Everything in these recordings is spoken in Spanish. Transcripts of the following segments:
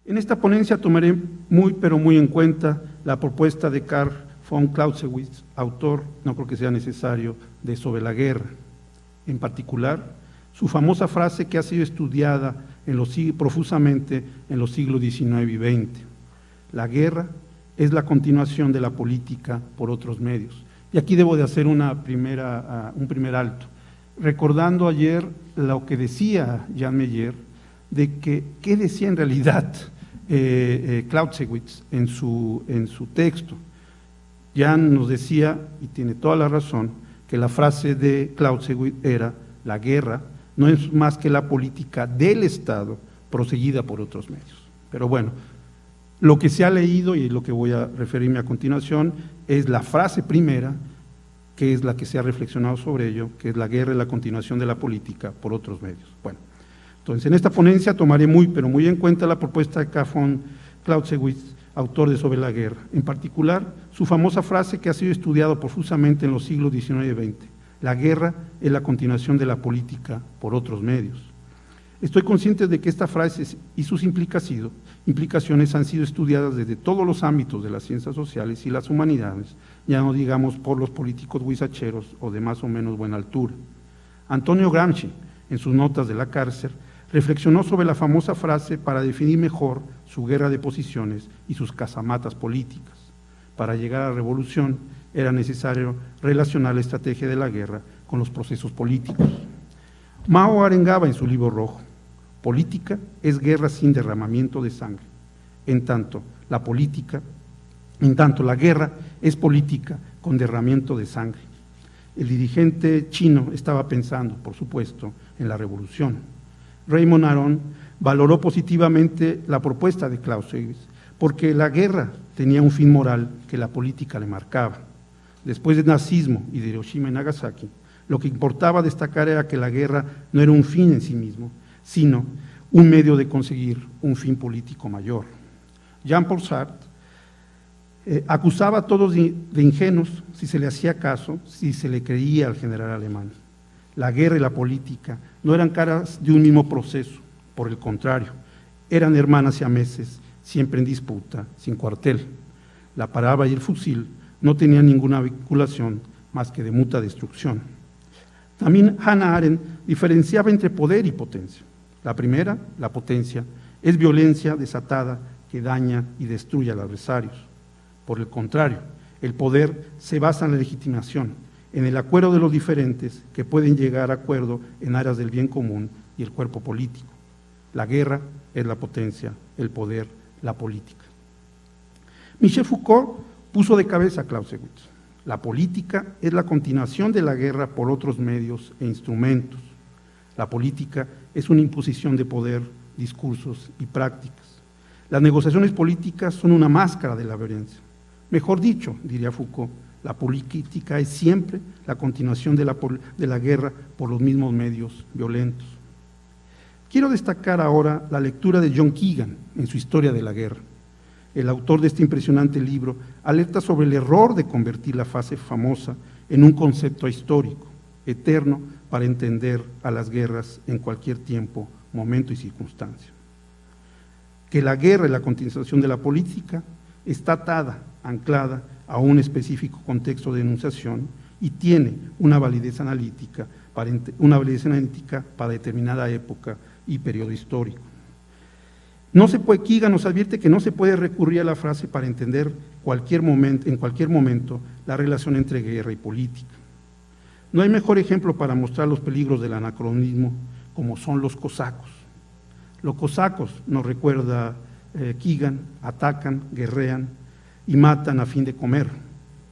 En esta ponencia tomaré muy en cuenta la propuesta de Karl von Clausewitz, autor, no creo que sea necesario, de Sobre la guerra. En particular, su famosa frase que ha sido estudiada profusamente en los siglos XIX y XX. La guerra es la continuación de la política por otros medios. Y aquí debo de hacer un primer alto, recordando ayer lo que decía Jan Meyer, de que qué decía en realidad Clausewitz en su texto. Jan nos decía, y tiene toda la razón, que la frase de Clausewitz era: la guerra no es más que la política del Estado proseguida por otros medios. Pero bueno, lo que se ha leído y lo que voy a referirme a continuación es la frase primera, que es la que se ha reflexionado sobre ello, que es: la guerra es la continuación de la política por otros medios. Bueno, entonces en esta ponencia tomaré muy en cuenta la propuesta de Karl von Clausewitz, autor de Sobre la guerra, en particular su famosa frase que ha sido estudiada profusamente en los siglos XIX y XX: la guerra es la continuación de la política por otros medios. Estoy consciente de que esta frase y sus implicaciones han sido estudiadas desde todos los ámbitos de las ciencias sociales y las humanidades, ya no digamos por los políticos huizacheros o de más o menos buena altura. Antonio Gramsci, en sus notas de la cárcel, reflexionó sobre la famosa frase para definir mejor su guerra de posiciones y sus casamatas políticas. Para llegar a la revolución era necesario relacionar la estrategia de la guerra con los procesos políticos. Mao arengaba en su libro rojo: política es guerra sin derramamiento de sangre. En tanto, la guerra es política con derramamiento de sangre. El dirigente chino estaba pensando, por supuesto, en la revolución. Raymond Aron valoró positivamente la propuesta de Clausewitz, porque la guerra tenía un fin moral que la política le marcaba. Después del nazismo y de Hiroshima y Nagasaki, lo que importaba destacar era que la guerra no era un fin en sí mismo, sino un medio de conseguir un fin político mayor. Jean-Paul Sartre acusaba a todos de ingenuos si se le hacía caso, si se le creía al general alemán. La guerra y la política no eran caras de un mismo proceso, por el contrario, eran hermanas siameses, siempre en disputa, sin cuartel. La palabra y el fusil no tenían ninguna vinculación más que de mutua destrucción. También Hannah Arendt diferenciaba entre poder y potencia. La primera, la potencia, es violencia desatada que daña y destruye a los adversarios. Por el contrario, el poder se basa en la legitimación, en el acuerdo de los diferentes que pueden llegar a acuerdo en áreas del bien común y el cuerpo político. La guerra es la potencia, el poder, la política. Michel Foucault puso de cabeza a Clausewitz: la política es la continuación de la guerra por otros medios e instrumentos. La política es una imposición de poder, discursos y prácticas. Las negociaciones políticas son una máscara de la violencia. Mejor dicho, diría Foucault, la política es siempre la continuación de la guerra por los mismos medios violentos. Quiero destacar ahora la lectura de John Keegan en su Historia de la guerra. El autor de este impresionante libro alerta sobre el error de convertir la fase famosa en un concepto histórico, eterno para entender a las guerras en cualquier tiempo, momento y circunstancia. Que la guerra y la continuación de la política está atada, anclada a un específico contexto de enunciación y tiene una validez analítica para determinada época y periodo histórico. Keegan nos advierte que no se puede recurrir a la frase para entender en cualquier momento la relación entre guerra y política. No hay mejor ejemplo para mostrar los peligros del anacronismo como son los cosacos. Los cosacos, nos recuerda Keegan, atacan, guerrean y matan a fin de comer,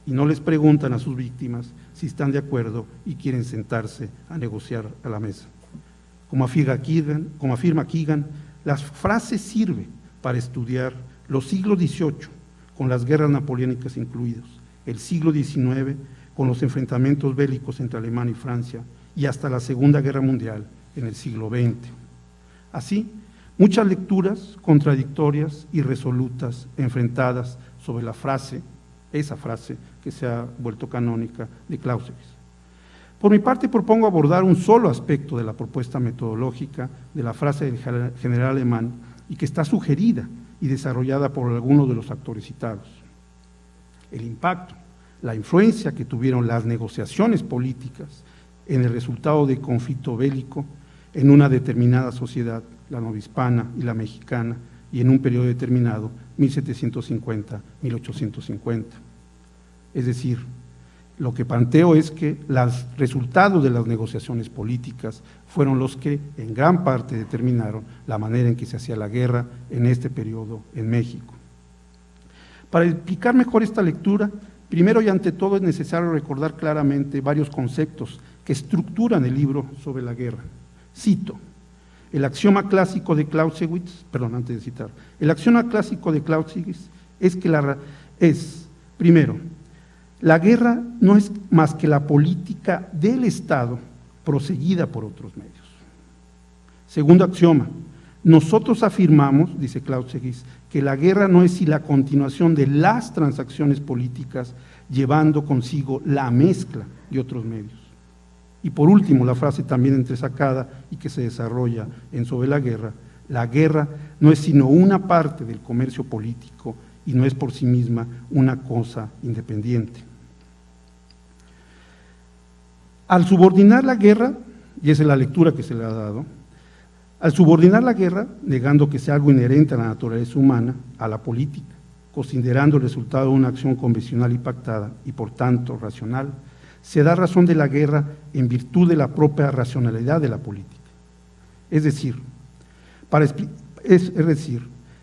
y no les preguntan a sus víctimas si están de acuerdo y quieren sentarse a negociar a la mesa. Como afirma Keegan, la frase sirve para estudiar los siglos XVIII, con las guerras napoleónicas incluidos, el siglo XIX, con los enfrentamientos bélicos entre Alemania y Francia, y hasta la Segunda Guerra Mundial en el siglo XX. Así, muchas lecturas contradictorias y resolutas enfrentadas sobre esa frase que se ha vuelto canónica de Clausewitz. Por mi parte, propongo abordar un solo aspecto de la propuesta metodológica de la frase del general alemán y que está sugerida y desarrollada por algunos de los actores citados. El impacto, la influencia que tuvieron las negociaciones políticas en el resultado del conflicto bélico en una determinada sociedad, la novohispana y la mexicana, y en un periodo determinado, 1750-1850. Es decir, lo que planteo es que los resultados de las negociaciones políticas fueron los que en gran parte determinaron la manera en que se hacía la guerra en este periodo en México. Para explicar mejor esta lectura, primero y ante todo es necesario recordar claramente varios conceptos que estructuran el libro sobre la guerra. Cito, el axioma clásico de Clausewitz, el axioma clásico de Clausewitz es que primero, la guerra no es más que la política del Estado proseguida por otros medios. Segundo axioma, nosotros afirmamos, dice Clausewitz, que la guerra no es sino la continuación de las transacciones políticas llevando consigo la mezcla de otros medios. Y por último, la frase también entresacada y que se desarrolla en Sobre la guerra no es sino una parte del comercio político y no es por sí misma una cosa independiente. Al subordinar la guerra, y esa es la lectura que se le ha dado, al subordinar la guerra, negando que sea algo inherente a la naturaleza humana, a la política, considerando el resultado de una acción convencional y pactada, y por tanto racional, se da razón de la guerra en virtud de la propia racionalidad de la política. Es decir,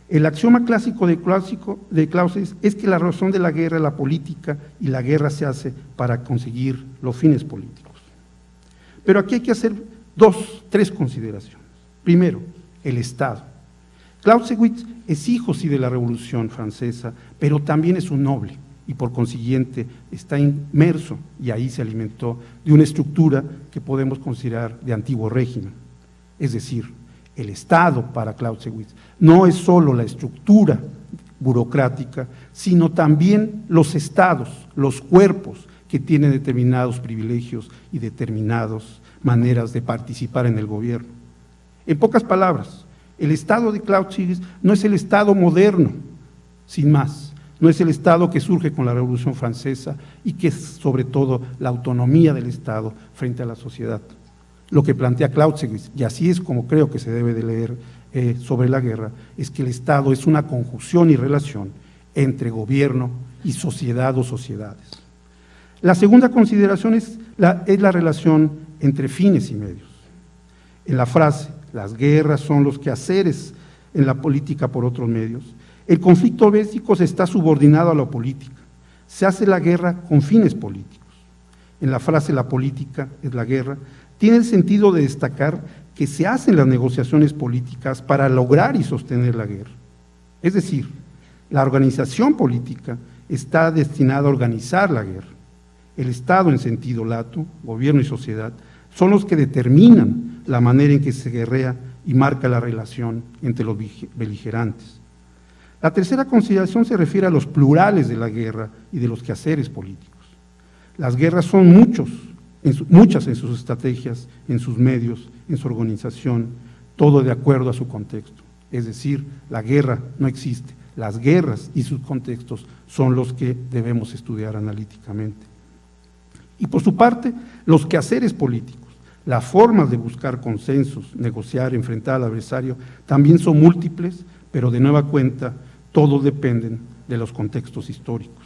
el axioma clásico de Clausewitz es que la razón de la guerra es la política y la guerra se hace para conseguir los fines políticos. Pero aquí hay que hacer tres consideraciones. Primero, el Estado. Clausewitz es hijo, sí, de la Revolución Francesa, pero también es un noble y por consiguiente está inmerso y ahí se alimentó de una estructura que podemos considerar de antiguo régimen. Es decir, el Estado para Clausewitz no es solo la estructura burocrática, sino también los estados, los cuerpos que tienen determinados privilegios y determinadas maneras de participar en el gobierno. En pocas palabras, el Estado de Clausewitz no es el Estado moderno, sin más, no es el Estado que surge con la Revolución Francesa y que es sobre todo la autonomía del Estado frente a la sociedad. Lo que plantea Clausewitz, y así es como creo que se debe de leer Sobre la guerra, es que el Estado es una conjunción y relación entre gobierno y sociedad o sociedades. La segunda consideración es la relación entre fines y medios. En la frase, las guerras son los quehaceres en la política por otros medios, el conflicto bélico se está subordinado a la política, se hace la guerra con fines políticos. En la frase, la política es la guerra, tiene el sentido de destacar que se hacen las negociaciones políticas para lograr y sostener la guerra. Es decir, la organización política está destinada a organizar la guerra. El Estado en sentido lato, gobierno y sociedad, son los que determinan la manera en que se guerrea y marca la relación entre los beligerantes. La tercera consideración se refiere a los plurales de la guerra y de los quehaceres políticos. Las guerras son muchas en sus estrategias, en sus medios, en su organización, todo de acuerdo a su contexto. Es decir, la guerra no existe, las guerras y sus contextos son los que debemos estudiar analíticamente. Y por su parte, los quehaceres políticos, las formas de buscar consensos, negociar, enfrentar al adversario, también son múltiples, pero de nueva cuenta, todos dependen de los contextos históricos.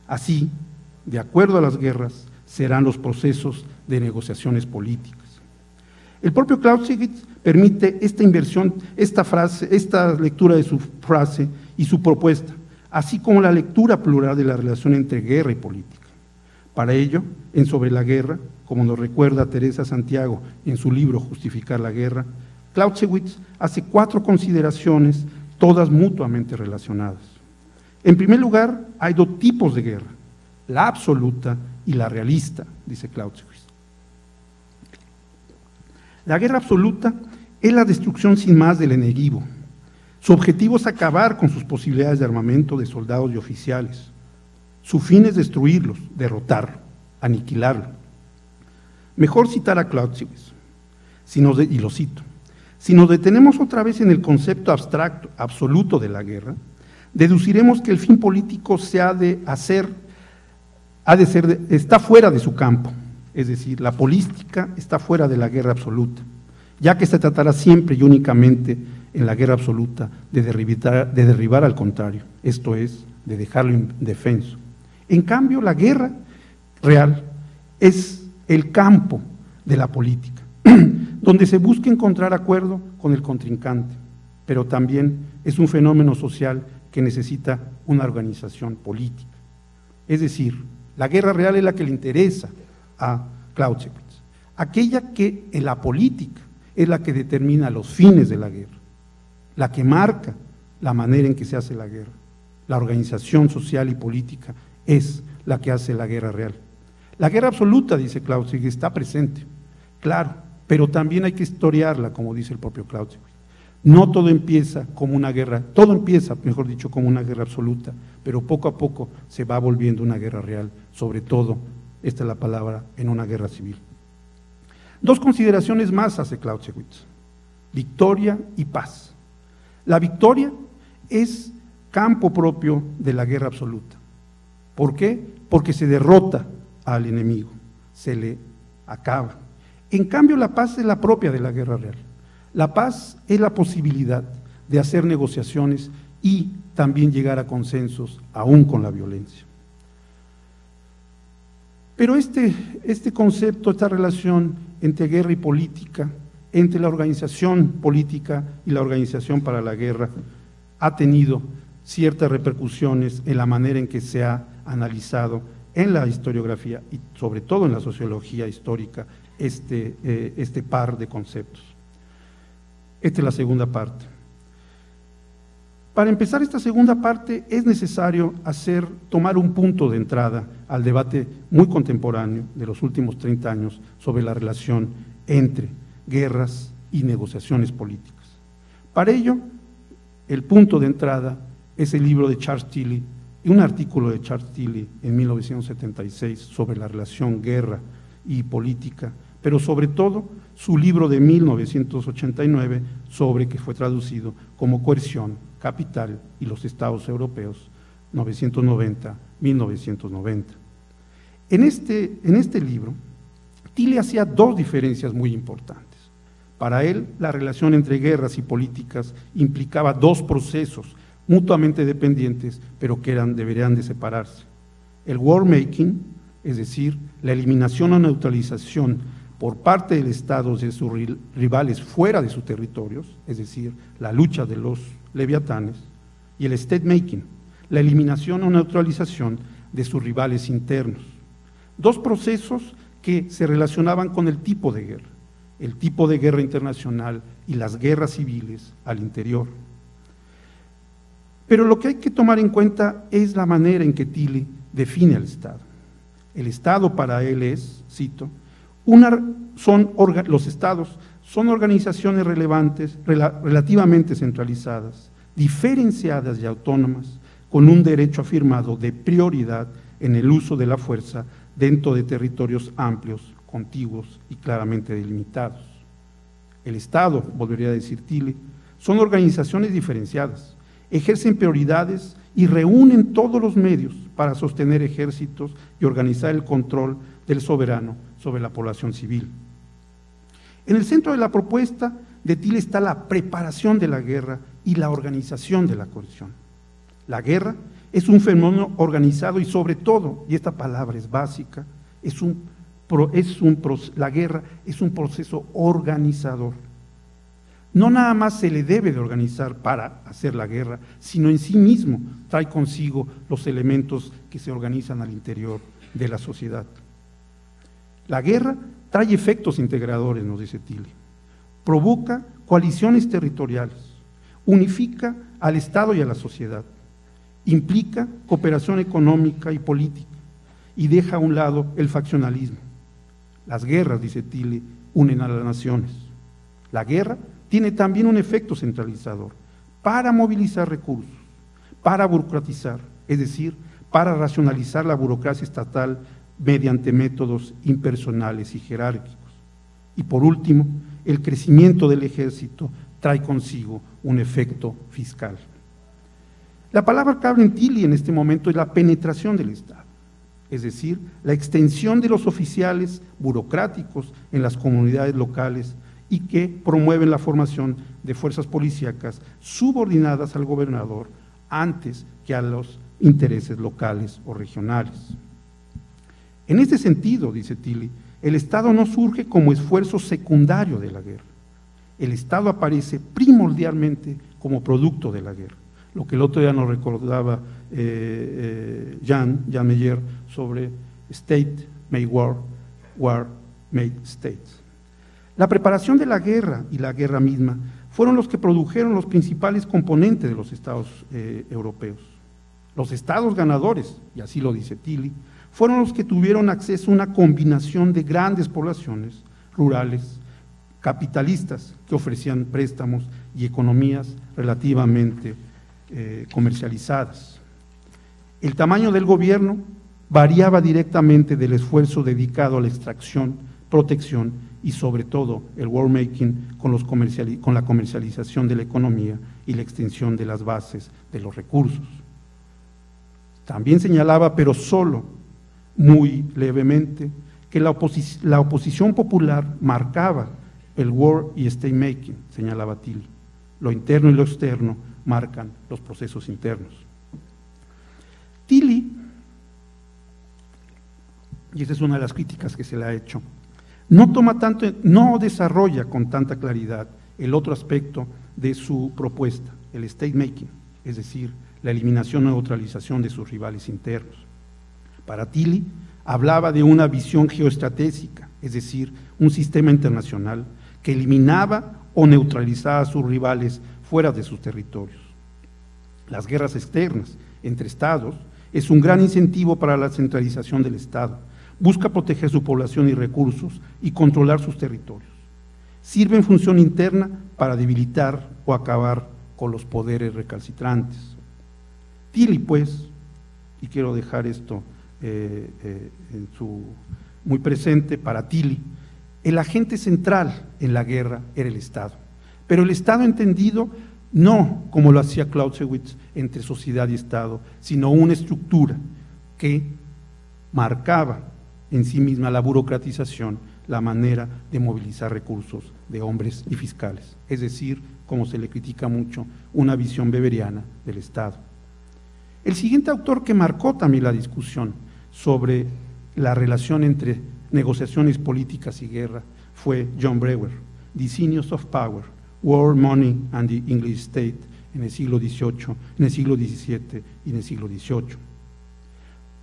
Así, de acuerdo a las guerras, serán los procesos de negociaciones políticas. El propio Clausewitz permite esta inversión, esta lectura de su frase y su propuesta, así como la lectura plural de la relación entre guerra y política. Para ello, en Sobre la guerra, como nos recuerda Teresa Santiago en su libro Justificar la guerra, Clausewitz hace 4 consideraciones, todas mutuamente relacionadas. En primer lugar, hay 2 tipos de guerra, la absoluta y la realista, dice Clausewitz. La guerra absoluta es la destrucción sin más del enemigo. Su objetivo es acabar con sus posibilidades de armamento de soldados y oficiales. Su fin es destruirlos, derrotarlo, aniquilarlo. Mejor citar a Clausewitz, y lo cito: Si nos detenemos otra vez en el concepto abstracto, absoluto de la guerra, deduciremos que el fin político está fuera de su campo, es decir, la política está fuera de la guerra absoluta, ya que se tratará siempre y únicamente en la guerra absoluta de derribar al contrario, esto es, de dejarlo indefenso. En cambio, la guerra real es el campo de la política, donde se busca encontrar acuerdo con el contrincante, pero también es un fenómeno social que necesita una organización política. Es decir, la guerra real es la que le interesa a Clausewitz, aquella que en la política es la que determina los fines de la guerra, la que marca la manera en que se hace la guerra. La organización social y política es la que hace la guerra real. La guerra absoluta, dice Clausewitz, está presente, claro, pero también hay que historiarla, como dice el propio Clausewitz. No todo empieza como una guerra, todo empieza, mejor dicho, como una guerra absoluta, pero poco a poco se va volviendo una guerra real, sobre todo, esta es la palabra, en una guerra civil. Dos consideraciones más hace Clausewitz: victoria y paz. La victoria es campo propio de la guerra absoluta. ¿Por qué? Porque se derrota al enemigo, se le acaba. En cambio, la paz es la propia de la guerra real. La paz es la posibilidad de hacer negociaciones y también llegar a consensos, aún con la violencia. Pero este concepto, esta relación entre guerra y política, entre la organización política y la organización para la guerra, ha tenido ciertas repercusiones en la manera en que se ha analizado en la historiografía y sobre todo en la sociología histórica este par de conceptos. Esta es la segunda parte. Para empezar esta segunda parte es necesario tomar un punto de entrada al debate muy contemporáneo de los últimos 30 años sobre la relación entre guerras y negociaciones políticas. Para ello, el punto de entrada es el libro de Charles Tilly, y un artículo de Charles Tilly en 1976 sobre la relación guerra y política, pero sobre todo su libro de 1989 que fue traducido como Coerción, Capital y los Estados Europeos, 1990-1990. En este libro, Tilly hacía dos diferencias muy importantes. Para él, la relación entre guerras y políticas implicaba dos procesos mutuamente dependientes, pero que deberían de separarse. El war making, es decir, la eliminación o neutralización por parte del Estado de sus rivales fuera de sus territorios, es decir, la lucha de los leviatanes, y el state making, la eliminación o neutralización de sus rivales internos. Dos procesos que se relacionaban con el tipo de guerra internacional y las guerras civiles al interior. Pero lo que hay que tomar en cuenta es la manera en que Tilly define al Estado. El Estado para él es, cito, los Estados son organizaciones relativamente centralizadas, diferenciadas y autónomas, con un derecho afirmado de prioridad en el uso de la fuerza dentro de territorios amplios, contiguos y claramente delimitados. El Estado, volvería a decir Tilly, son organizaciones diferenciadas, ejercen prioridades y reúnen todos los medios para sostener ejércitos y organizar el control del soberano sobre la población civil. En el centro de la propuesta de Tilly está la preparación de la guerra y la organización de la coerción. La guerra es un fenómeno organizado y sobre todo, y esta palabra es básica, la guerra es un proceso organizador. No nada más se le debe de organizar para hacer la guerra, sino en sí mismo trae consigo los elementos que se organizan al interior de la sociedad. La guerra trae efectos integradores, nos dice Tilly. Provoca coaliciones territoriales, unifica al Estado y a la sociedad, implica cooperación económica y política y deja a un lado el faccionalismo. Las guerras, dice Tilly, unen a las naciones. La guerra tiene también un efecto centralizador para movilizar recursos, para burocratizar, es decir, para racionalizar la burocracia estatal mediante métodos impersonales y jerárquicos. Y por último, el crecimiento del ejército trae consigo un efecto fiscal. La palabra clave en Tilly en este momento es la penetración del Estado, es decir, la extensión de los oficiales burocráticos en las comunidades locales y que promueven la formación de fuerzas policíacas subordinadas al gobernador antes que a los intereses locales o regionales. En este sentido, dice Tilly, el Estado no surge como esfuerzo secundario de la guerra. El Estado aparece primordialmente como producto de la guerra, lo que el otro día nos recordaba Jan Meyer sobre State made war, war made state. La preparación de la guerra y la guerra misma fueron los que produjeron los principales componentes de los estados europeos. Los estados ganadores, y así lo dice Tilly, fueron los que tuvieron acceso a una combinación de grandes poblaciones rurales, capitalistas, que ofrecían préstamos y economías relativamente comercializadas. El tamaño del gobierno variaba directamente del esfuerzo dedicado a la extracción, protección y sobre todo el war making con la comercialización de la economía y la extensión de las bases de los recursos. También señalaba, pero solo muy levemente, que la oposición popular marcaba el war y state making, señalaba Tilly. Lo interno y lo externo marcan los procesos internos. Tilly, y esa es una de las críticas que se le ha hecho, no desarrolla con tanta claridad el otro aspecto de su propuesta, el state making, es decir, la eliminación o neutralización de sus rivales internos. Para Tilly, hablaba de una visión geoestratégica, es decir, un sistema internacional que eliminaba o neutralizaba a sus rivales fuera de sus territorios. Las guerras externas entre estados es un gran incentivo para la centralización del Estado. Busca proteger su población y recursos y controlar sus territorios. Sirve en función interna para debilitar o acabar con los poderes recalcitrantes. Tilly, pues, y quiero dejar esto muy presente para Tilly, el agente central en la guerra era el Estado, pero el Estado entendido no como lo hacía Clausewitz entre sociedad y Estado, sino una estructura que marcaba en sí misma la burocratización, la manera de movilizar recursos de hombres y fiscales, es decir, como se le critica mucho, una visión weberiana del Estado. El siguiente autor que marcó también la discusión sobre la relación entre negociaciones políticas y guerra fue John Brewer, The Genius of Power, War, Money and the English State en el siglo XVIII, en el siglo XVII y en el siglo XVIII.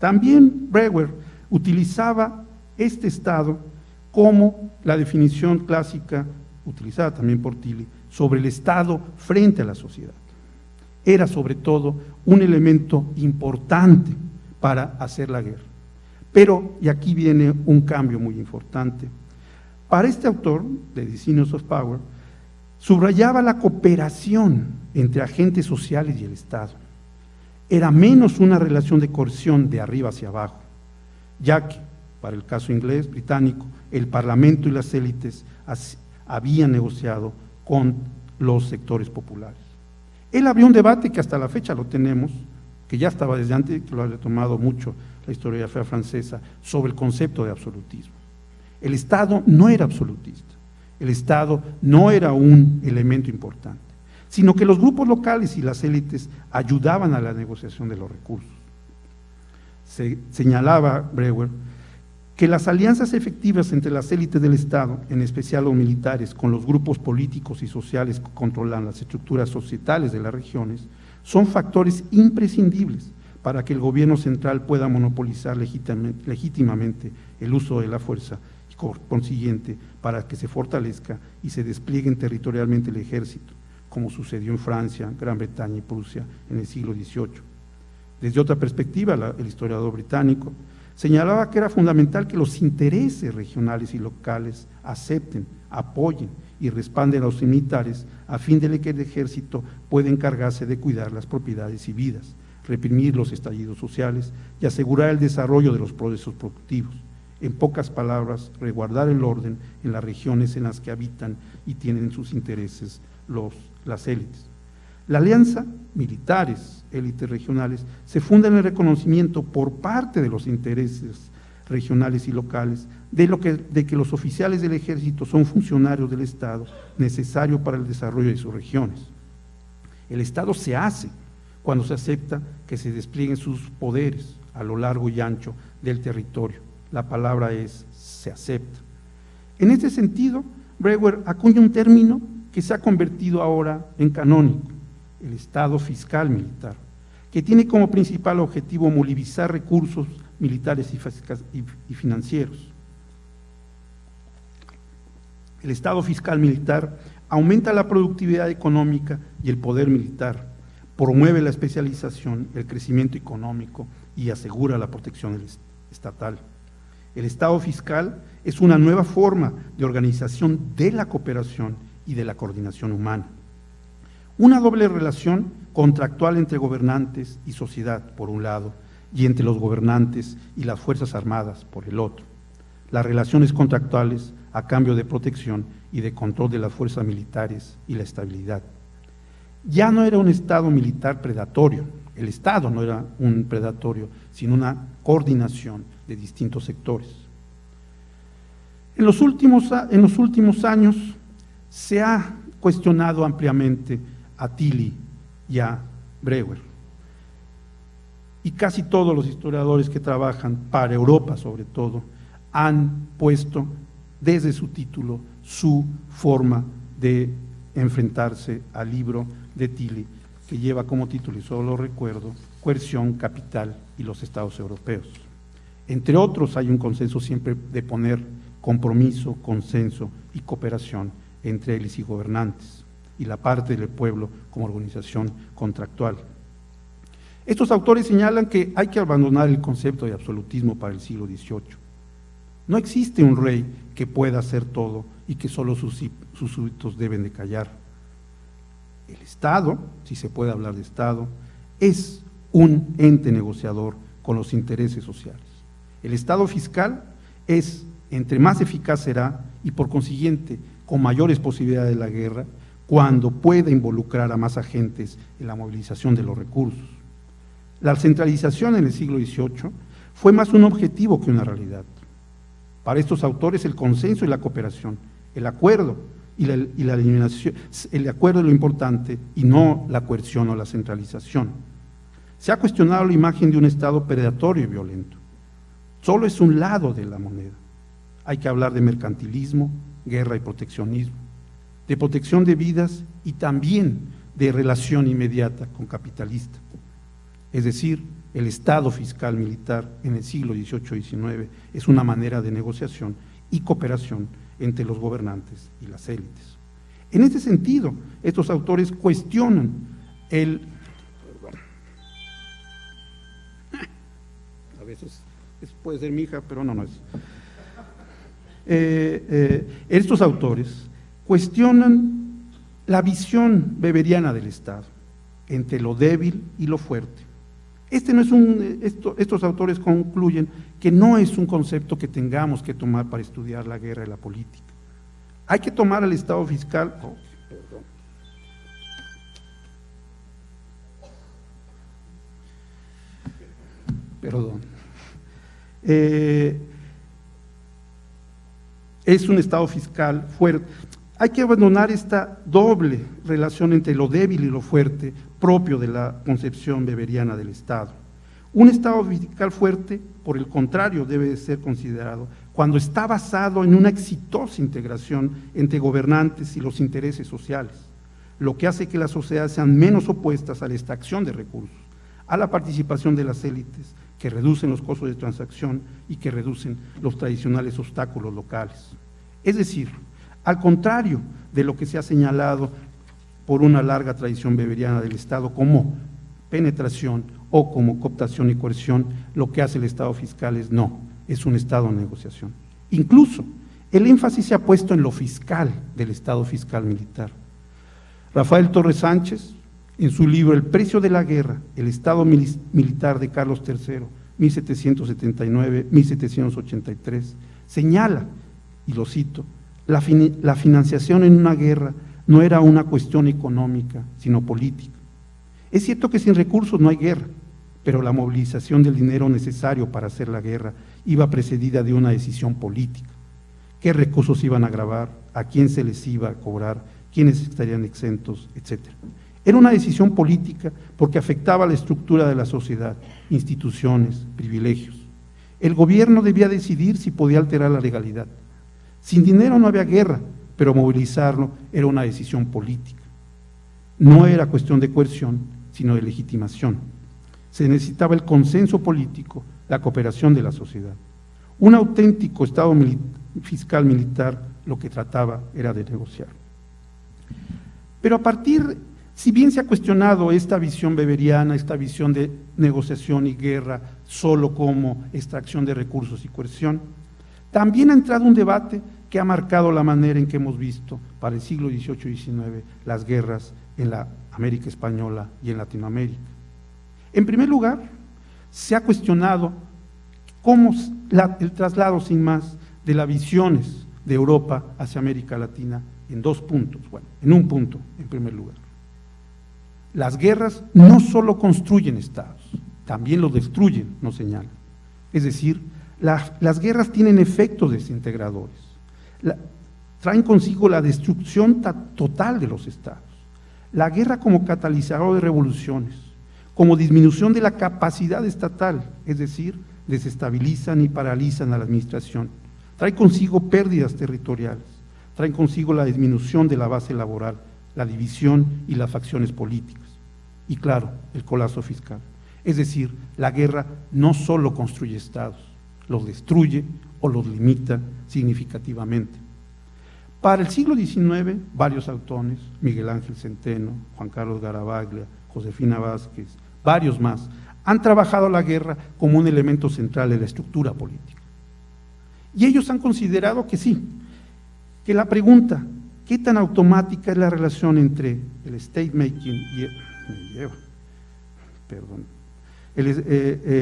También Brewer utilizaba este Estado como la definición clásica, utilizada también por Tilly, sobre el Estado frente a la sociedad. Era sobre todo un elemento importante para hacer la guerra. Pero, y aquí viene un cambio muy importante, para este autor, de The Genius of Power, subrayaba la cooperación entre agentes sociales y el Estado. Era menos una relación de coerción de arriba hacia abajo, ya que, para el caso inglés, británico, el Parlamento y las élites habían negociado con los sectores populares. Él abrió un debate que hasta la fecha lo tenemos, que ya estaba desde antes, que lo había tomado mucho la historiografía francesa, sobre el concepto de absolutismo. El Estado no era absolutista, el Estado no era un elemento importante, sino que los grupos locales y las élites ayudaban a la negociación de los recursos. Se señalaba Brewer que las alianzas efectivas entre las élites del Estado, en especial los militares, con los grupos políticos y sociales que controlan las estructuras societales de las regiones, son factores imprescindibles para que el gobierno central pueda monopolizar legítimamente el uso de la fuerza y, por consiguiente, para que se fortalezca y se despliegue territorialmente el ejército, como sucedió en Francia, Gran Bretaña y Prusia en el siglo XVIII. Desde otra perspectiva, el historiador británico señalaba que era fundamental que los intereses regionales y locales acepten, apoyen y respalden a los militares a fin de que el ejército pueda encargarse de cuidar las propiedades y vidas, reprimir los estallidos sociales y asegurar el desarrollo de los procesos productivos. En pocas palabras, resguardar el orden en las regiones en las que habitan y tienen sus intereses las élites. La alianza, militares, élites regionales, se funda en el reconocimiento por parte de los intereses regionales y locales de que los oficiales del ejército son funcionarios del Estado necesarios para el desarrollo de sus regiones. El Estado se hace cuando se acepta que se desplieguen sus poderes a lo largo y ancho del territorio. La palabra es se acepta. En este sentido, Brewer acuña un término que se ha convertido ahora en canónico, el Estado fiscal militar, que tiene como principal objetivo movilizar recursos militares y financieros. El Estado fiscal militar aumenta la productividad económica y el poder militar, promueve la especialización, el crecimiento económico y asegura la protección estatal. El Estado fiscal es una nueva forma de organización de la cooperación y de la coordinación humana. Una doble relación contractual entre gobernantes y sociedad, por un lado, y entre los gobernantes y las Fuerzas Armadas, por el otro. Las relaciones contractuales a cambio de protección y de control de las fuerzas militares y la estabilidad. Ya no era un Estado militar predatorio, el Estado no era un predatorio, sino una coordinación de distintos sectores. En los últimos años se ha cuestionado ampliamente a Tilly y a Brewer, y casi todos los historiadores que trabajan para Europa sobre todo han puesto desde su título su forma de enfrentarse al libro de Tilly, que lleva como título, y solo lo recuerdo, Coerción, Capital y los Estados Europeos. Entre otros, hay un consenso siempre de poner compromiso, consenso y cooperación entre élites y gobernantes, y la parte del pueblo como organización contractual. Estos autores señalan que hay que abandonar el concepto de absolutismo para el siglo XVIII. No existe un rey que pueda hacer todo y que solo sus súbditos deben de callar. El Estado, si se puede hablar de Estado, es un ente negociador con los intereses sociales. El Estado fiscal es, entre más eficaz será y por consiguiente con mayores posibilidades de la guerra, cuando pueda involucrar a más agentes en la movilización de los recursos. La centralización en el siglo XVIII fue más un objetivo que una realidad. Para estos autores el consenso y la cooperación, el acuerdo y la eliminación, el acuerdo es lo importante y no la coerción o la centralización. Se ha cuestionado la imagen de un Estado predatorio y violento. Solo es un lado de la moneda. Hay que hablar de mercantilismo, guerra y proteccionismo, de protección de vidas y también de relación inmediata con capitalistas. Es decir, el Estado fiscal militar en el siglo XVIII y XIX es una manera de negociación y cooperación entre los gobernantes y las élites. En este sentido, estos autores cuestionan a veces puede ser mi hija, pero no es. Estos autores cuestionan la visión weberiana del Estado entre lo débil y lo fuerte. Estos autores concluyen que no es un concepto que tengamos que tomar para estudiar la guerra y la política. Hay que tomar al Estado fiscal. Perdón. Es un Estado fiscal fuerte. Hay que abandonar esta doble relación entre lo débil y lo fuerte propio de la concepción weberiana del Estado. Un Estado fiscal fuerte, por el contrario, debe de ser considerado cuando está basado en una exitosa integración entre gobernantes y los intereses sociales, lo que hace que las sociedades sean menos opuestas a la extracción de recursos, a la participación de las élites, que reducen los costos de transacción y que reducen los tradicionales obstáculos locales. Es decir, al contrario de lo que se ha señalado por una larga tradición weberiana del Estado como penetración o como cooptación y coerción, lo que hace el Estado fiscal es un Estado de negociación. Incluso el énfasis se ha puesto en lo fiscal del Estado fiscal militar. Rafael Torres Sánchez, en su libro El precio de la guerra, el Estado militar de Carlos III, 1779-1783, señala, y lo cito, la financiación en una guerra no era una cuestión económica, sino política. Es cierto que sin recursos no hay guerra, pero la movilización del dinero necesario para hacer la guerra iba precedida de una decisión política. ¿Qué recursos iban a grabar? ¿A quién se les iba a cobrar? ¿Quiénes estarían exentos? Etcétera. Era una decisión política porque afectaba la estructura de la sociedad, instituciones, privilegios. El gobierno debía decidir si podía alterar la legalidad. Sin dinero no había guerra, pero movilizarlo era una decisión política. No era cuestión de coerción, sino de legitimación. Se necesitaba el consenso político, la cooperación de la sociedad. Un auténtico Estado fiscal militar lo que trataba era de negociar. Pero a partir, si bien se ha cuestionado esta visión weberiana, esta visión de negociación y guerra solo como extracción de recursos y coerción, también ha entrado un debate que ha marcado la manera en que hemos visto para el siglo XVIII y XIX las guerras en la América Española y en Latinoamérica. En primer lugar, se ha cuestionado cómo el traslado sin más de las visiones de Europa hacia América Latina en dos puntos, bueno, en un punto en primer lugar. Las guerras no solo construyen estados, también los destruyen, nos señala. Es decir, las guerras tienen efectos desintegradores, traen consigo la destrucción total de los estados. La guerra como catalizador de revoluciones, como disminución de la capacidad estatal, es decir, desestabilizan y paralizan a la administración, trae consigo pérdidas territoriales, traen consigo la disminución de la base laboral, la división y las facciones políticas, y claro, el colapso fiscal. Es decir, la guerra no solo construye estados, los destruye o los limita significativamente. Para el siglo XIX, varios autores, Miguel Ángel Centeno, Juan Carlos Garavaglia, Josefina Vázquez, varios más, han trabajado la guerra como un elemento central de la estructura política. Y ellos han considerado que sí, que la pregunta, ¿qué tan automática es la relación entre el state making y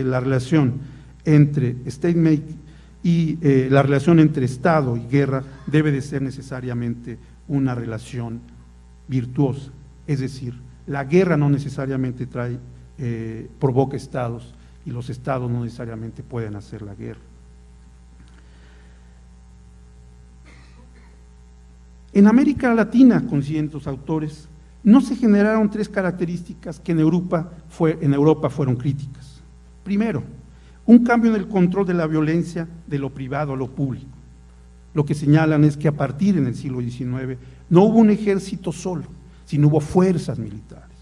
la relación entre state making y la relación entre Estado y guerra debe de ser necesariamente una relación virtuosa? Es decir, la guerra no necesariamente provoca estados y los estados no necesariamente pueden hacer la guerra. En América Latina, coinciden los autores, no se generaron tres características que en Europa fueron críticas. Primero, un cambio en el control de la violencia de lo privado a lo público. Lo que señalan es que a partir en el siglo XIX no hubo un ejército solo, sino hubo fuerzas militares.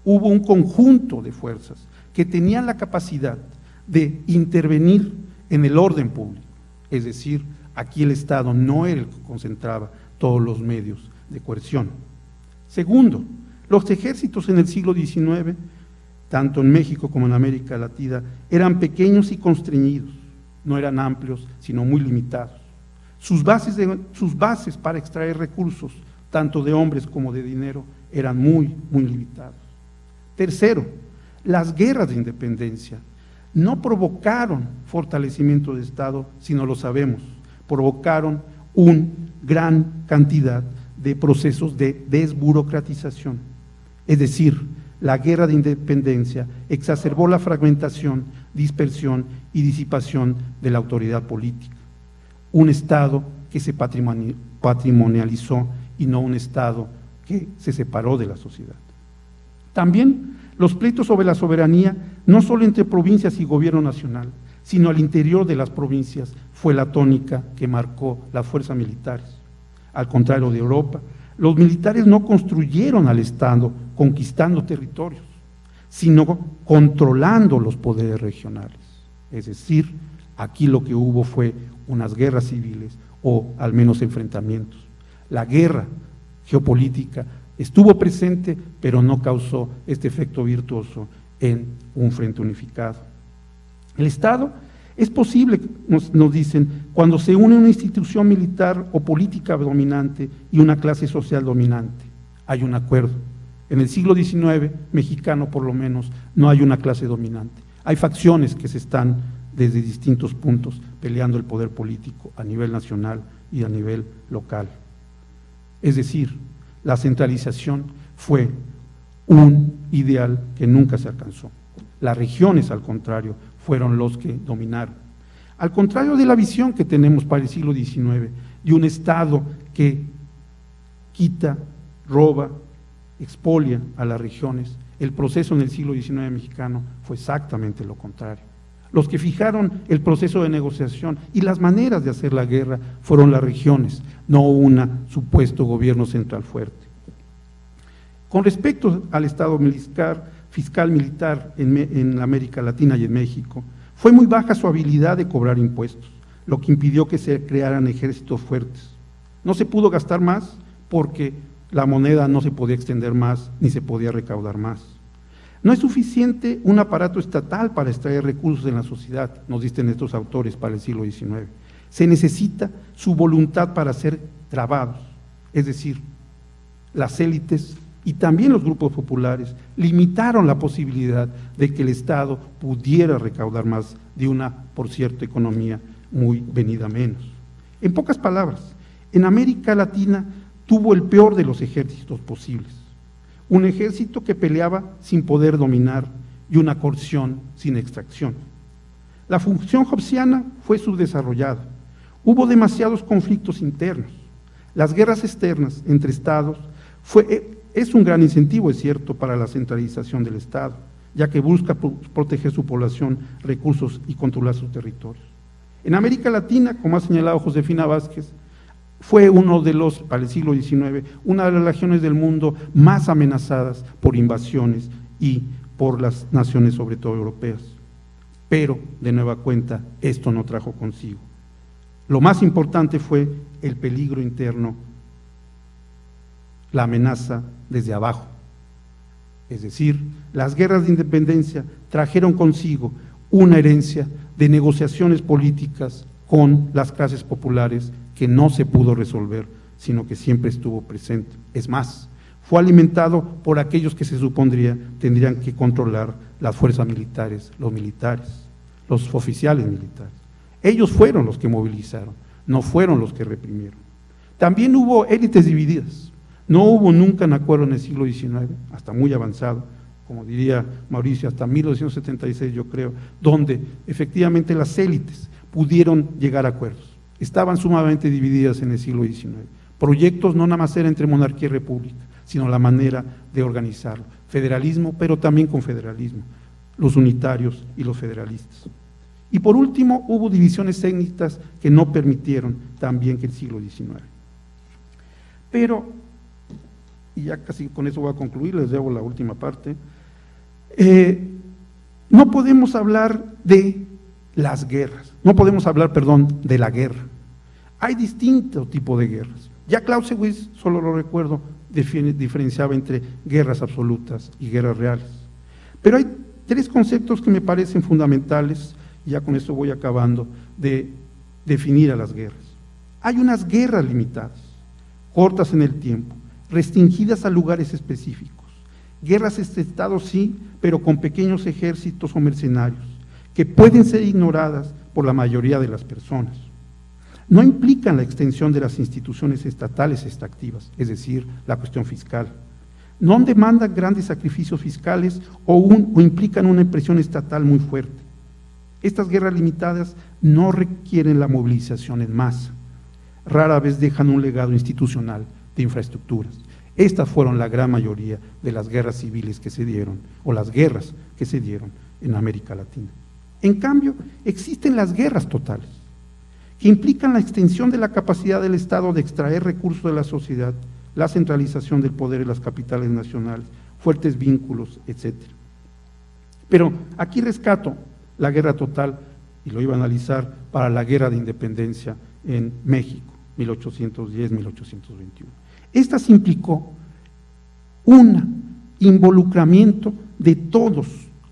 Hubo un conjunto de fuerzas que tenían la capacidad de intervenir en el orden público. Es decir, aquí el Estado no era el que concentraba todos los medios de coerción. Segundo, los ejércitos en el siglo XIX, tanto en México como en América Latina, eran pequeños y constreñidos, no eran amplios, sino muy limitados. Sus bases para extraer recursos, tanto de hombres como de dinero, eran muy, muy limitados. Tercero, las guerras de independencia no provocaron fortalecimiento de Estado, sino lo sabemos, provocaron una gran cantidad de procesos de desburocratización. Es decir, la guerra de independencia exacerbó la fragmentación, dispersión y disipación de la autoridad política. Un Estado que se patrimonializó y no un Estado que se separó de la sociedad. También los pleitos sobre la soberanía, no solo entre provincias y gobierno nacional, sino al interior de las provincias, fue la tónica que marcó las fuerzas militares. Al contrario de Europa, los militares no construyeron al Estado conquistando territorios, sino controlando los poderes regionales. Es decir, aquí lo que hubo fue unas guerras civiles o al menos enfrentamientos. La guerra geopolítica estuvo presente, pero no causó este efecto virtuoso en un frente unificado. El Estado es posible, nos dicen, cuando se une una institución militar o política dominante y una clase social dominante. Hay un acuerdo. En el siglo XIX, mexicano por lo menos, no hay una clase dominante. Hay facciones que se están desde distintos puntos peleando el poder político a nivel nacional y a nivel local. Es decir, la centralización fue un ideal que nunca se alcanzó. Las regiones, al contrario, fueron los que dominaron. Al contrario de la visión que tenemos para el siglo XIX, de un Estado que quita, roba, expolia a las regiones, el proceso en el siglo XIX mexicano fue exactamente lo contrario. Los que fijaron el proceso de negociación y las maneras de hacer la guerra fueron las regiones, no un supuesto gobierno central fuerte. Con respecto al Estado fiscal militar en América Latina y en México, fue muy baja su habilidad de cobrar impuestos, lo que impidió que se crearan ejércitos fuertes. No se pudo gastar más porque la moneda no se podía extender más ni se podía recaudar más. No es suficiente un aparato estatal para extraer recursos en la sociedad, nos dicen estos autores para el siglo XIX. Se necesita su voluntad para ser trabados, es decir, las élites y también los grupos populares limitaron la posibilidad de que el Estado pudiera recaudar más de una, por cierto, economía muy venida menos. En pocas palabras, en América Latina tuvo el peor de los ejércitos posibles. Un ejército que peleaba sin poder dominar y una coerción sin extracción. La función hobbesiana fue subdesarrollada. Hubo demasiados conflictos internos. Las guerras externas entre estados es un gran incentivo, es cierto, para la centralización del Estado, ya que busca proteger su población, recursos y controlar sus territorios. En América Latina, como ha señalado Josefina Vázquez, fue para el siglo XIX, una de las regiones del mundo más amenazadas por invasiones y por las naciones, sobre todo europeas. Pero, de nueva cuenta, esto no trajo consigo. Lo más importante fue el peligro interno, la amenaza desde abajo. Es decir, las guerras de independencia trajeron consigo una herencia de negociaciones políticas con las clases populares que no se pudo resolver, sino que siempre estuvo presente. Es más, fue alimentado por aquellos que se supondría tendrían que controlar las fuerzas militares, los oficiales militares. Ellos fueron los que movilizaron, no fueron los que reprimieron. También hubo élites divididas. No hubo nunca un acuerdo en el siglo XIX, hasta muy avanzado, como diría Mauricio, hasta 1976 yo creo, donde efectivamente las élites pudieron llegar a acuerdos. Estaban sumamente divididas en el siglo XIX. Proyectos no nada más era entre monarquía y república, sino la manera de organizarlo. Federalismo, pero también confederalismo, los unitarios y los federalistas. Y por último, hubo divisiones étnicas que no permitieron también que el siglo XIX. Pero, y ya casi con eso voy a concluir, les debo la última parte, no podemos hablar de las guerras, no podemos hablar, de la guerra. Hay distintos tipos de guerras. Ya Clausewitz, solo lo recuerdo, diferenciaba entre guerras absolutas y guerras reales. Pero hay tres conceptos que me parecen fundamentales, y ya con esto voy acabando, de definir a las guerras. Hay unas guerras limitadas, cortas en el tiempo, restringidas a lugares específicos. Guerras entre estados sí, pero con pequeños ejércitos o mercenarios, que pueden ser ignoradas por la mayoría de las personas. No implican la extensión de las instituciones estatales extractivas, es decir, la cuestión fiscal. No demandan grandes sacrificios fiscales o implican una presión estatal muy fuerte. Estas guerras limitadas no requieren la movilización en masa. Rara vez dejan un legado institucional de infraestructuras. Estas fueron la gran mayoría de las guerras civiles que se dieron, o las guerras que se dieron en América Latina. En cambio, existen las guerras totales, que implican la extensión de la capacidad del Estado de extraer recursos de la sociedad, la centralización del poder en las capitales nacionales, fuertes vínculos, etc. Pero aquí rescato la guerra total, y lo iba a analizar para la guerra de independencia en México, 1810-1821. Esta se implicó un involucramiento de todos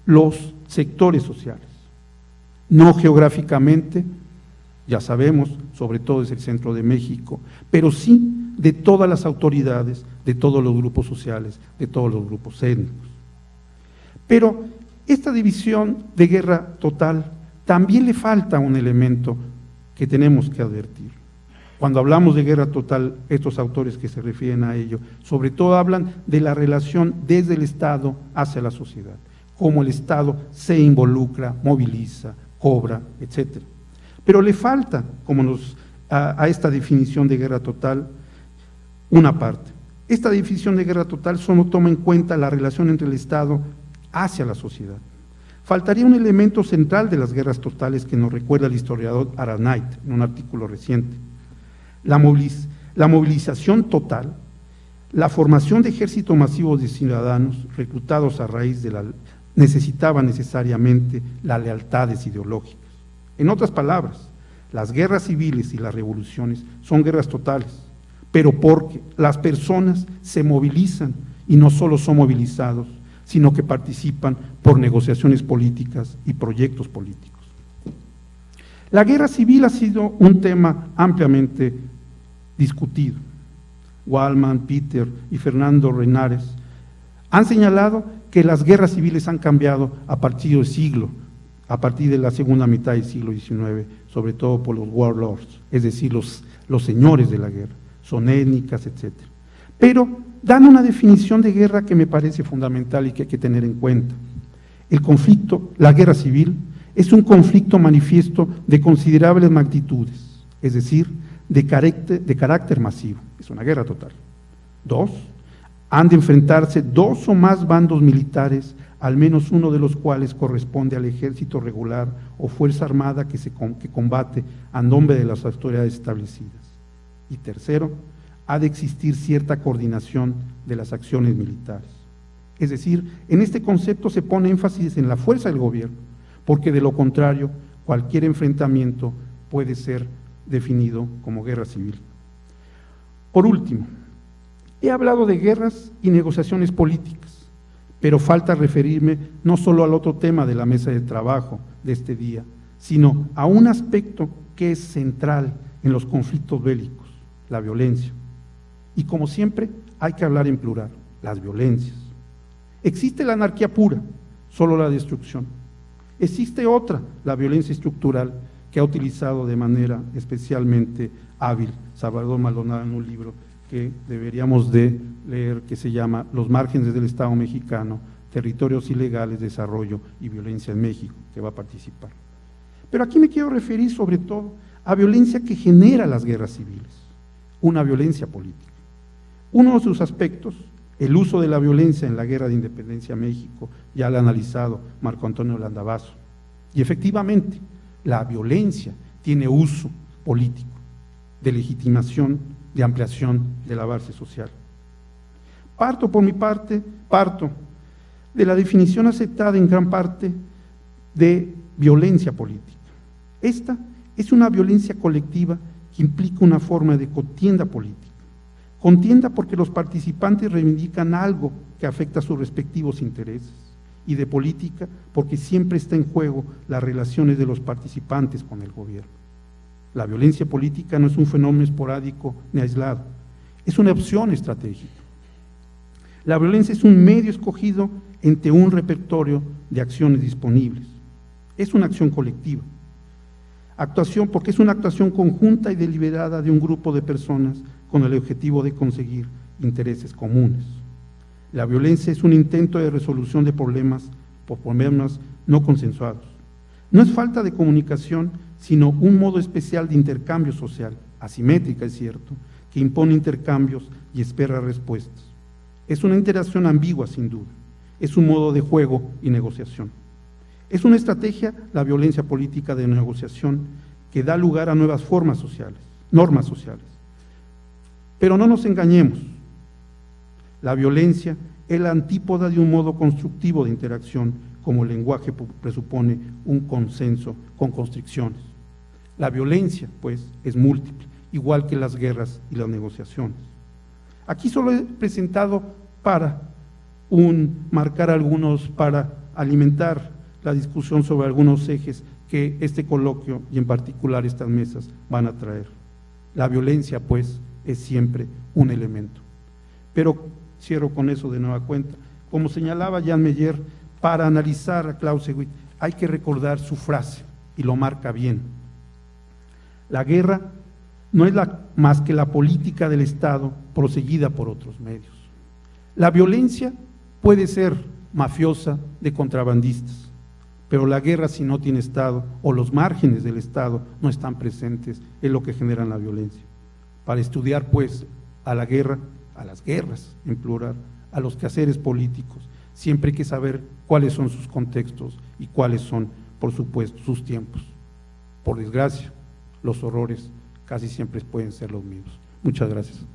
los sectores sociales, no geográficamente, ya sabemos, sobre todo es el centro de México, pero sí de todas las autoridades, de todos los grupos sociales, de todos los grupos étnicos. Pero esta división de guerra total también le falta un elemento que tenemos que advertir. Cuando hablamos de guerra total, estos autores que se refieren a ello, sobre todo hablan de la relación desde el Estado hacia la sociedad, cómo el Estado se involucra, moviliza, cobra, etc. Pero le falta, a esta definición de guerra total, una parte. Esta definición de guerra total solo toma en cuenta la relación entre el Estado hacia la sociedad. Faltaría un elemento central de las guerras totales que nos recuerda el historiador Aranait en un artículo reciente. La movilización total, la formación de ejércitos masivos de ciudadanos reclutados a raíz necesitaba necesariamente las lealtades ideológicas. En otras palabras, las guerras civiles y las revoluciones son guerras totales, pero porque las personas se movilizan y no solo son movilizados, sino que participan por negociaciones políticas y proyectos políticos. La guerra civil ha sido un tema ampliamente discutido. Waldman, Peter y Fernando Reinares han señalado que las guerras civiles han cambiado a partir de la segunda mitad del siglo XIX, sobre todo por los warlords, es decir, los señores de la guerra, son étnicas, etc. Pero dan una definición de guerra que me parece fundamental y que hay que tener en cuenta. El conflicto, la guerra civil, es un conflicto manifiesto de considerables magnitudes, es decir, de carácter masivo, es una guerra total. 2. Han de enfrentarse dos o más bandos militares, al menos uno de los cuales corresponde al ejército regular o fuerza armada que combate a nombre de las autoridades establecidas. Y 3, ha de existir cierta coordinación de las acciones militares. Es decir, en este concepto se pone énfasis en la fuerza del gobierno, porque de lo contrario, cualquier enfrentamiento puede ser definido como guerra civil. Por último, he hablado de guerras y negociaciones políticas, pero falta referirme no solo al otro tema de la mesa de trabajo de este día, sino a un aspecto que es central en los conflictos bélicos, la violencia. Y como siempre, hay que hablar en plural, las violencias. Existe la anarquía pura, solo la destrucción. Existe otra, la violencia estructural, que ha utilizado de manera especialmente hábil Salvador Maldonado en un libro que deberíamos de leer, que se llama Los márgenes del Estado mexicano, territorios ilegales, desarrollo y violencia en México, que va a participar. Pero aquí me quiero referir sobre todo a violencia que genera las guerras civiles, una violencia política. Uno de sus aspectos, el uso de la violencia en la Guerra de Independencia a México, ya lo ha analizado Marco Antonio Landavazo. Y efectivamente, la violencia tiene uso político, de legitimación, de ampliación de la base social. Por mi parte, parto de la definición aceptada en gran parte de violencia política. Esta es una violencia colectiva que implica una forma de contienda política. Contienda porque los participantes reivindican algo que afecta a sus respectivos intereses, y de política porque siempre está en juego las relaciones de los participantes con el gobierno. La violencia política no es un fenómeno esporádico ni aislado, es una opción estratégica. La violencia es un medio escogido entre un repertorio de acciones disponibles. Es una acción colectiva. Actuación porque es una actuación conjunta y deliberada de un grupo de personas con el objetivo de conseguir intereses comunes. La violencia es un intento de resolución de problemas no consensuados. No es falta de comunicación, sino un modo especial de intercambio social, asimétrica es cierto, que impone intercambios y espera respuestas. Es una interacción ambigua sin duda, es un modo de juego y negociación. Es una estrategia, la violencia política de negociación, que da lugar a nuevas formas sociales, normas sociales. Pero no nos engañemos, la violencia es la antípoda de un modo constructivo de interacción, como el lenguaje presupone un consenso con constricciones. La violencia, pues, es múltiple, igual que las guerras y las negociaciones. Aquí solo he presentado para alimentar la discusión sobre algunos ejes que este coloquio y en particular estas mesas van a traer. La violencia, pues, es siempre un elemento. Pero cierro con eso de nueva cuenta. Como señalaba Jan Meyer, Para analizar a Clausewitz hay que recordar su frase, y lo marca bien. La guerra no es más que la política del Estado proseguida por otros medios. La violencia puede ser mafiosa de contrabandistas, pero la guerra, si no tiene Estado o los márgenes del Estado no están presentes, es lo que genera la violencia. Para estudiar pues a la guerra, a las guerras en plural, a los quehaceres políticos, siempre hay que saber cuáles son sus contextos y cuáles son, por supuesto, sus tiempos. Por desgracia, los horrores casi siempre pueden ser los mismos. Muchas gracias.